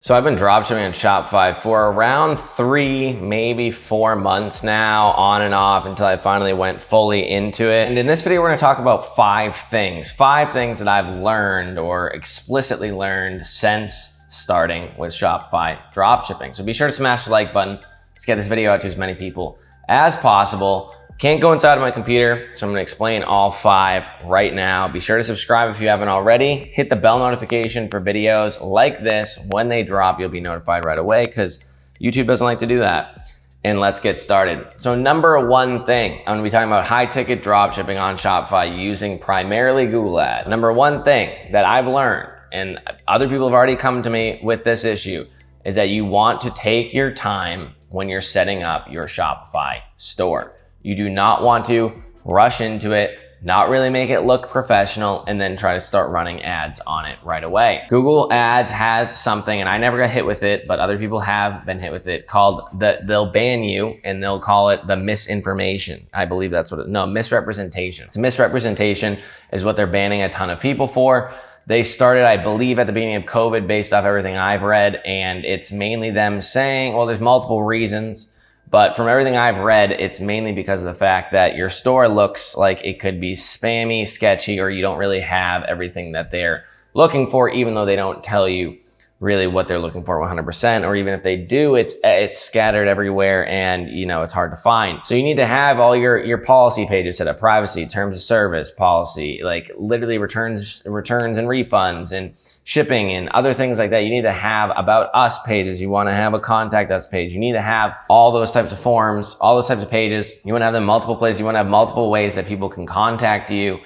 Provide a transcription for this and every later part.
So I've been dropshipping on Shopify for around 3, maybe 4 months now, on and off, until I finally went fully into it. And in this video, we're gonna talk about 5 things that I've learned or explicitly learned since starting with Shopify dropshipping. So be sure to smash the like button. Let's get this video out to as many people as possible. Can't go inside of my computer, so I'm gonna explain all 5 right now. Be sure to subscribe if you haven't already. Hit the bell notification for videos like this. When they drop, you'll be notified right away because YouTube doesn't like to do that. And let's get started. So number 1 thing, I'm gonna be talking about high ticket dropshipping on Shopify using primarily Google Ads. Number 1 thing that I've learned, and other people have already come to me with this issue, is that you want to take your time when you're setting up your Shopify store. You do not want to rush into it, not really make it look professional, and then try to start running ads on it right away. Google Ads has something, and I never got hit with it, but other people have been hit with it, called they'll ban you and they'll call it the misinformation. I believe that's what misrepresentation. It's misrepresentation is what they're banning a ton of people for. They started, I believe, at the beginning of COVID based off everything I've read, and it's mainly them saying, well, there's multiple reasons. But from everything I've read, it's mainly because of the fact that your store looks like it could be spammy, sketchy, or you don't really have everything that they're looking for, even though they don't tell you really what they're looking for 100%, or even if they do, it's scattered everywhere and it's hard to find. So you need to have all your policy pages set up: privacy, terms of service, policy, like literally returns and refunds and shipping and other things like that. You need to have about us pages. You want to have a contact us page. You need to have all those types of forms, all those types of pages. You want to have them multiple places. You want to have multiple ways that people can contact you.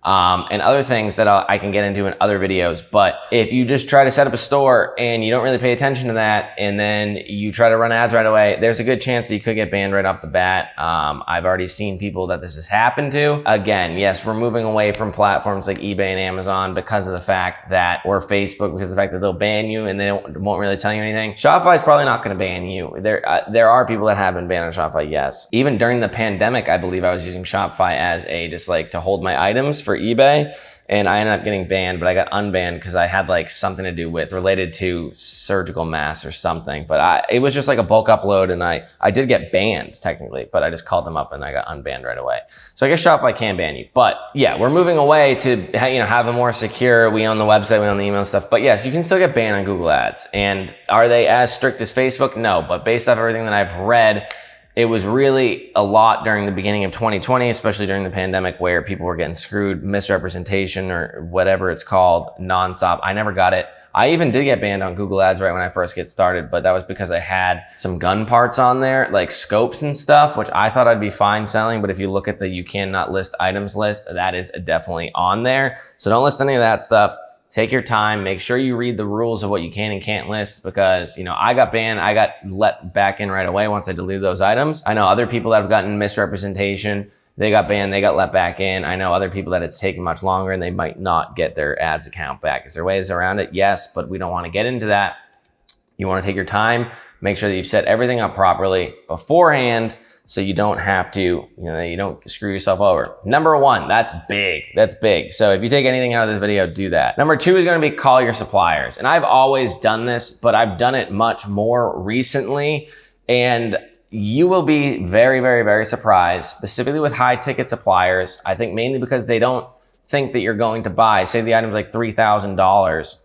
And other things that I can get into in other videos. But if you just try to set up a store and you don't really pay attention to that, and then you try to run ads right away, there's a good chance that you could get banned right off the bat. I've already seen people that this has happened to. Again, yes, we're moving away from platforms like eBay and Amazon because of the fact that, or Facebook, because of the fact that they'll ban you and they won't really tell you anything. Shopify is probably not going to ban you. There are people that have been banned on Shopify, yes. Even during the pandemic, I believe I was using Shopify as just like to hold my items for eBay, and I ended up getting banned, but I got unbanned because I had like something to do with related to surgical masks or something. But it was just like a bulk upload, and I did get banned technically, but I just called them up and I got unbanned right away. So I guess Shopify can ban you, but yeah, we're moving away to have a more secure. We own the website, we own the email and stuff. But yes, you can still get banned on Google Ads. And are they as strict as Facebook? No, but based off everything that I've read, it was really a lot during the beginning of 2020, especially during the pandemic, where people were getting screwed, misrepresentation or whatever it's called, nonstop. I never got it. I even did get banned on Google Ads right when I first get started, but that was because I had some gun parts on there, like scopes and stuff, which I thought I'd be fine selling. But if you look at the you cannot list items list, that is definitely on there. So don't list any of that stuff. Take your time, make sure you read the rules of what you can and can't list, because I got banned, I got let back in right away once I deleted those items. I know other people that have gotten misrepresentation, they got banned, they got let back in. I know other people that it's taken much longer and they might not get their ads account back. Is there ways around it? Yes, but we don't want to get into that. You want to take your time, make sure that you've set everything up properly beforehand, so you don't have to, you don't screw yourself over. Number 1, that's big. That's big. So if you take anything out of this video, do that. Number 2 is gonna be call your suppliers. And I've always done this, but I've done it much more recently. And you will be very, very, very surprised, specifically with high ticket suppliers. I think mainly because they don't think that you're going to buy, say the item's like $3,000.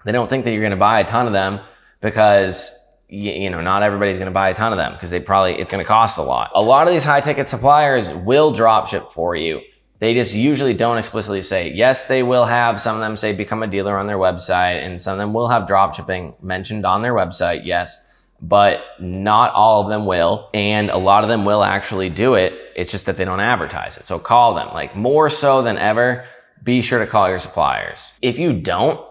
They don't think that you're gonna buy a ton of them because not everybody's going to buy a ton of them because it's going to cost a lot. A lot of these high ticket suppliers will drop ship for you. They just usually don't explicitly say. Yes, they will have some of them say become a dealer on their website, and some of them will have drop shipping mentioned on their website, yes, but not all of them will, and a lot of them will actually do it. It's just that they don't advertise it. So call them, like more so than ever, be sure to call your suppliers. If you don't,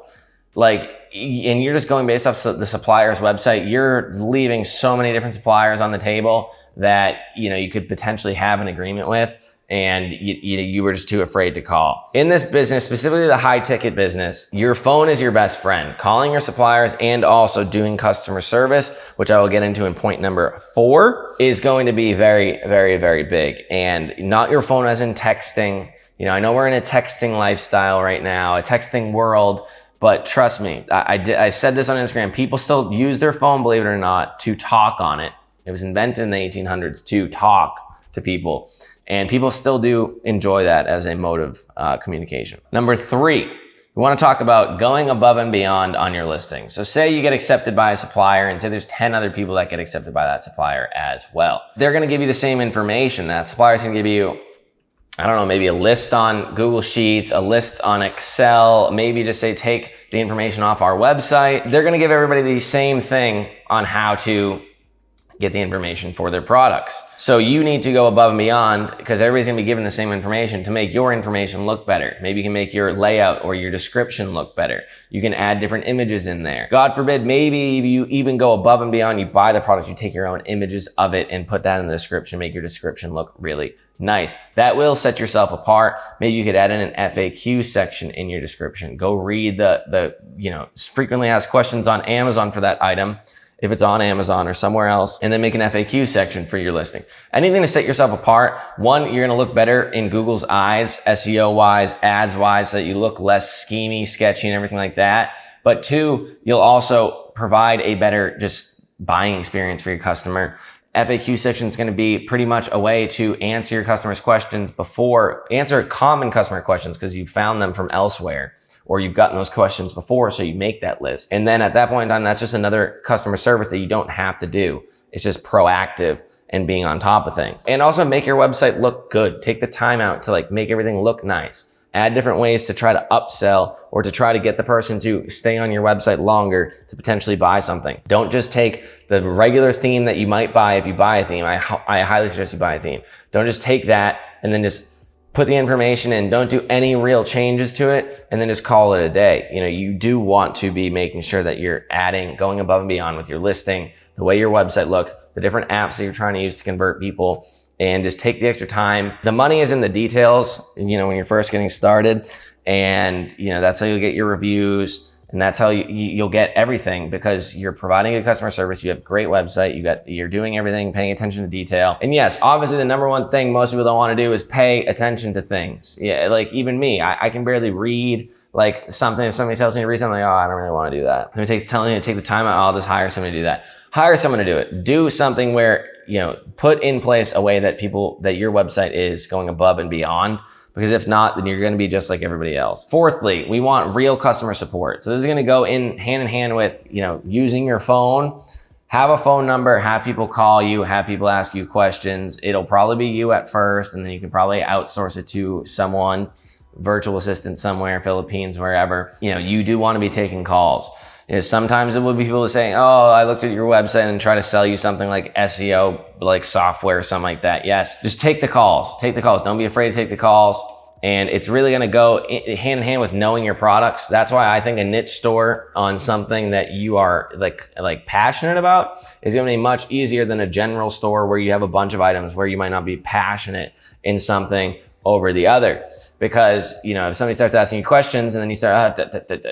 and you're just going based off the supplier's website, you're leaving so many different suppliers on the table that you could potentially have an agreement with, and you were just too afraid to call. In this business, specifically the high ticket business, your phone is your best friend. Calling your suppliers and also doing customer service, which I will get into in point number 4, is going to be very, very, very big. And not your phone as in texting. I know we're in a texting lifestyle right now, a texting world. But trust me, I said this on Instagram, people still use their phone, believe it or not, to talk on it. It was invented in the 1800s to talk to people. And people still do enjoy that as a mode of communication. Number 3, we want to talk about going above and beyond on your listing. So say you get accepted by a supplier and say there's 10 other people that get accepted by that supplier as well. They're going to give you the same information. That supplier's going to give you, I don't know, maybe a list on Google Sheets, a list on Excel, maybe just say take the information off our website. They're going to give everybody the same thing on how to get the information for their products. So you need to go above and beyond because everybody's gonna be given the same information to make your information look better. Maybe you can make your layout or your description look better. You can add different images in there. God forbid, maybe you even go above and beyond, you buy the product, you take your own images of it and put that in the description, make your description look really nice. That will set yourself apart. Maybe you could add in an FAQ section in your description. Go read the frequently asked questions on Amazon for that item, if it's on Amazon or somewhere else, and then make an FAQ section for your listing. Anything to set yourself apart. 1, you're gonna look better in Google's eyes, SEO wise, ads wise, so that you look less schemy, sketchy, and everything like that. But 2, you'll also provide a better just buying experience for your customer. FAQ section is gonna be pretty much a way to answer your customers' questions answer common customer questions because you found them from elsewhere, or you've gotten those questions before, so you make that list. And then at that point in time, that's just another customer service that you don't have to do. It's just proactive and being on top of things. And also make your website look good. Take the time out to make everything look nice. Add different ways to try to upsell or to try to get the person to stay on your website longer to potentially buy something. Don't just take the regular theme that you might buy if you buy a theme. I highly suggest you buy a theme. Don't just take that and then just put the information in, don't do any real changes to it, and then just call it a day. You do want to be making sure that you're going above and beyond with your listing, the way your website looks, the different apps that you're trying to use to convert people, and just take the extra time. The money is in the details, when you're first getting started, and that's how you'll get your reviews, and that's how you'll get everything because you're providing a customer service. You have a great website. You're doing everything, paying attention to detail. And yes, obviously the number one thing most people don't want to do is pay attention to things. Yeah, even me, I can barely read something. If somebody tells me to read something, I don't really want to do that. If it telling you to take the time out, I'll just hire somebody to do that. Hire someone to do it. Do something where, put in place a way that your website is going above and beyond. Because if not, then you're going to be just like everybody else. Fourthly, we want real customer support. So this is going to go hand in hand with, using your phone. Have a phone number, have people call you, have people ask you questions. It'll probably be you at first, and then you can probably outsource it to someone, virtual assistant somewhere, Philippines, wherever. You do want to be taking calls. Sometimes it will be people saying, I looked at your website and try to sell you something like SEO, software or something like that. Yes, just take the calls. Take the calls. Don't be afraid to take the calls. And it's really going to go hand in hand with knowing your products. That's why I think a niche store on something that you are passionate about is going to be much easier than a general store where you have a bunch of items where you might not be passionate in something over the other. Because, if somebody starts asking you questions and then you start,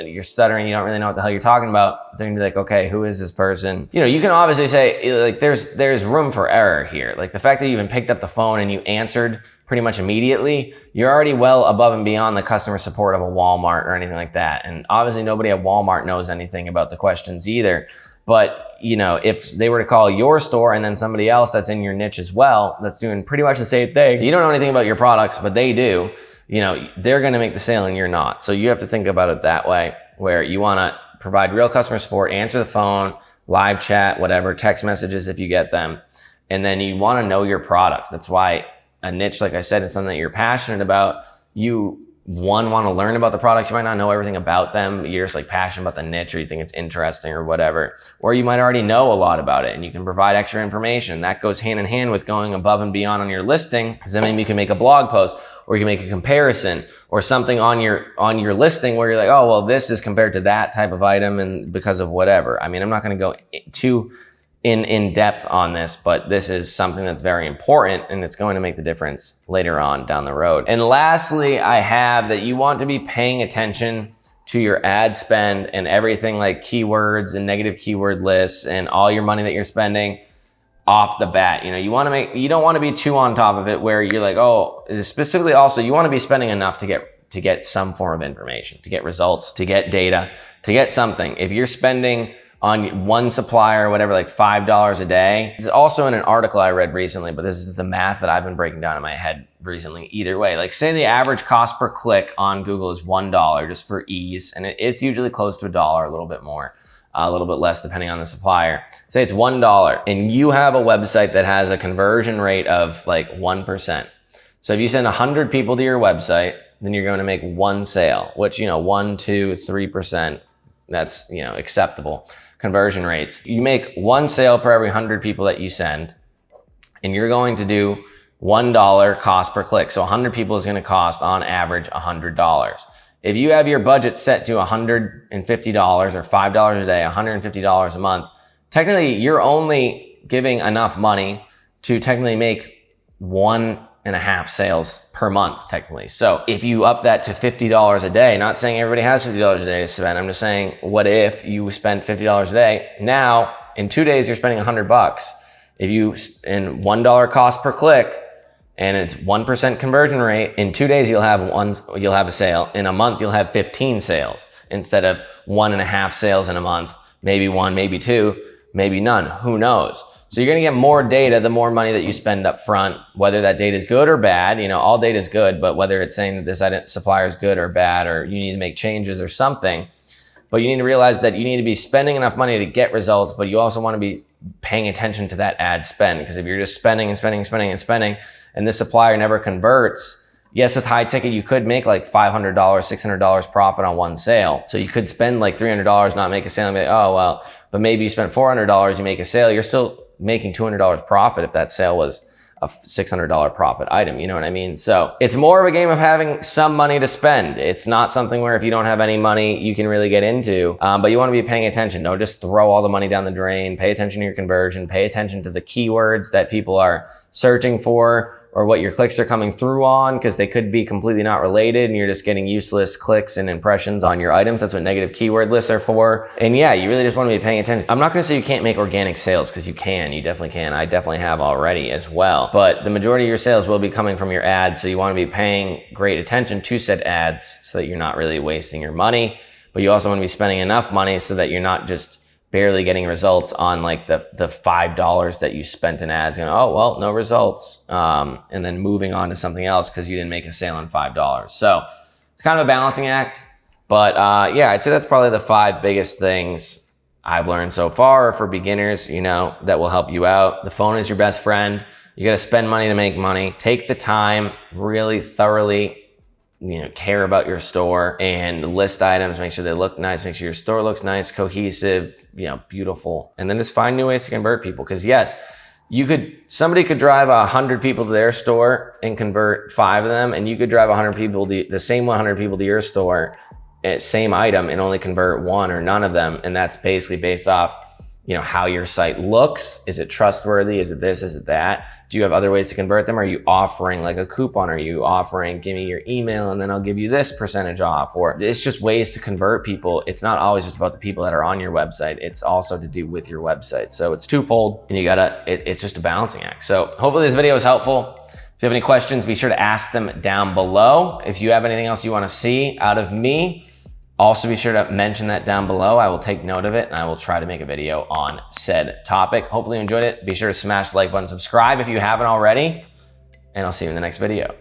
you're stuttering, you don't really know what the hell you're talking about, they're gonna be like, okay, who is this person? You can obviously say, there's room for error here. The fact that you even picked up the phone and you answered pretty much immediately, you're already well above and beyond the customer support of a Walmart or anything like that. And obviously nobody at Walmart knows anything about the questions either. But, if they were to call your store and then somebody else that's in your niche as well, that's doing pretty much the same thing, you don't know anything about your products, but they do, they're going to make the sale and you're not. So you have to think about it that way, where you want to provide real customer support, answer the phone, live chat, whatever, text messages if you get them. And then you want to know your products. That's why a niche, like I said, is something that you're passionate about. You want to learn about the products. You might not know everything about them. You're just passionate about the niche, or you think it's interesting or whatever. Or you might already know a lot about it and you can provide extra information. That goes hand in hand with going above and beyond on your listing, because then maybe you can make a blog post, or you can make a comparison or something on your listing where you're like, this is compared to that type of item and because of whatever. I'm not going to go too in depth on this, but this is something that's very important and it's going to make the difference later on down the road. And lastly, I have that you want to be paying attention to your ad spend and everything like keywords and negative keyword lists and all your money that you're spending off the bat. You don't want to be too on top of it where you're like, specifically also you want to be spending enough to get to get some form of information, to get results, to get data, to get something. If you're spending on one supplier or whatever, like $5 a day. It's also in an article I read recently, but this is the math that I've been breaking down in my head recently. Either way, like say the average cost per click on Google is $1 just for ease. And it's usually close to $1, a little bit more, a little bit less depending on the supplier. Say it's $1 and you have a website that has a conversion rate of like 1%. So if you send 100 people to your website, then you're going to make one sale, which, 1, 2, 3%, that's, acceptable conversion rates. You make one sale per every 100 people that you send, and you're going to do $1 cost per click. So 100 people is going to cost on average $100. If you have your budget set to $150 or $5 a day, $150 a month, technically you're only giving enough money to technically make 1.5 sales per month, technically. So if you up that to $50 a day, not saying everybody has $50 a day to spend, I'm just saying, what if you spend $50 a day? Now, in 2 days, you're spending $100. If you spend $1 cost per click and it's 1% conversion rate, in 2 days, you'll have a sale. In a month, you'll have 15 sales instead of 1.5 sales in a month, maybe 1, maybe 2, maybe none, who knows? So you're gonna get more data the more money that you spend up front, whether that data is good or bad. All data is good, but whether it's saying that this supplier is good or bad, or you need to make changes or something. But you need to realize that you need to be spending enough money to get results, but you also wanna be paying attention to that ad spend. Because if you're just spending and spending and spending and spending, and this supplier never converts, yes, with high ticket, you could make like $500, $600 profit on one sale. So you could spend like $300, not make a sale, and be like, oh, well, but maybe you spent $400, you make a sale, you're still making $200 profit if that sale was a $600 profit item, you know what I mean? So it's more of a game of having some money to spend. It's not something where if you don't have any money, you can really get into, but you wanna be paying attention. Don't just throw all the money down the drain. Pay attention to your conversion, pay attention to the keywords that people are searching for, or what your clicks are coming through on, because they could be completely not related and you're just getting useless clicks and impressions on your items. That's what negative keyword lists are for. And yeah, you really just want to be paying attention. I'm not going to say you can't make organic sales, because you can. You definitely can. I definitely have already as well. But the majority of your sales will be coming from your ads. So you want to be paying great attention to said ads so that you're not really wasting your money. But you also want to be spending enough money so that you're not just barely getting results on like the $5 that you spent in ads, oh, well, no results. And then moving on to something else because you didn't make a sale on $5. So it's kind of a balancing act, but yeah, I'd say that's probably the 5 biggest things I've learned so far for beginners, that will help you out. The phone is your best friend. You got to spend money to make money. Take the time, really thoroughly care about your store and list items, make sure they look nice, make sure your store looks nice, cohesive, beautiful. And then just find new ways to convert people. Because yes, somebody could drive 100 people to their store and convert 5 of them, and you could drive 100 people, the same 100 people to your store, same item, and only convert 1 or none of them. And that's basically based off how your site looks. Is it trustworthy? Is it this? Is it that? Do you have other ways to convert them? Are you offering like a coupon? Are you offering, give me your email and then I'll give you this percentage off? Or it's just ways to convert people. It's not always just about the people that are on your website. It's also to do with your website. So it's twofold, and it's just a balancing act. So hopefully this video was helpful. If you have any questions, be sure to ask them down below. If you have anything else you want to see out of me, also be sure to mention that down below. I will take note of it and I will try to make a video on said topic. Hopefully you enjoyed it. Be sure to smash the like button, subscribe if you haven't already, and I'll see you in the next video.